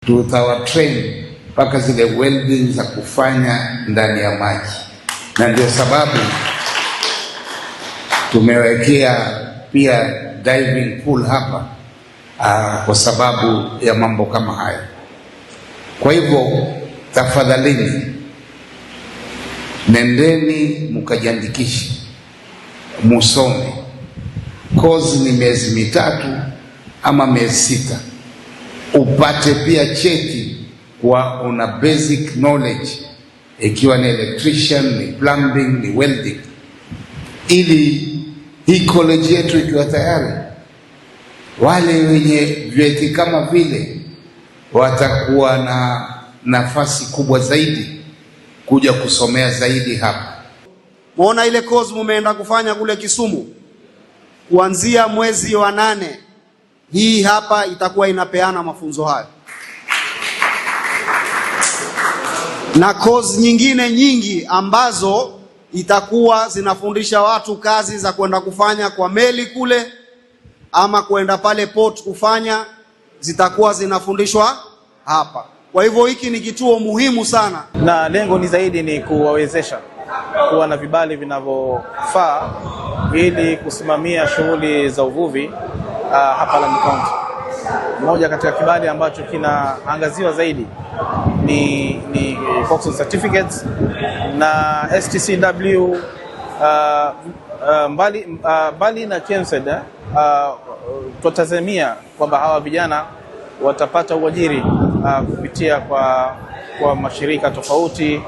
tutawatrain mpaka zile welding za kufanya ndani ya maji, na ndio sababu tumewekea pia diving pool hapa kwa sababu ya mambo kama haya. Kwa hivyo tafadhalini, nendeni mkajiandikishe, musome. Kozi ni miezi 3 ama miezi 6, upate pia cheti kwa una basic knowledge, ikiwa ni electrician, ni plumbing, ni welding, ili hii college yetu ikiwa tayari, wale wenye vyeti kama vile watakuwa na nafasi kubwa zaidi kuja kusomea zaidi hapa. Muona ile course mumeenda kufanya kule Kisumu, kuanzia mwezi wa 8 hii hapa itakuwa inapeana mafunzo hayo, na course nyingine nyingi ambazo itakuwa zinafundisha watu kazi za kwenda kufanya kwa meli kule ama kwenda pale port kufanya, zitakuwa zinafundishwa hapa. Kwa hivyo hiki ni kituo muhimu sana, na lengo ni zaidi ni kuwawezesha kuwa na vibali vinavyofaa ili kusimamia shughuli za uvuvi hapa Lamu County. Moja katika kibali ambacho kinaangaziwa zaidi ni Coxswain Certificates na STCW, mbali na KEMSED. Tutazamia kwamba hawa vijana watapata uajiri kupitia kwa mashirika tofauti.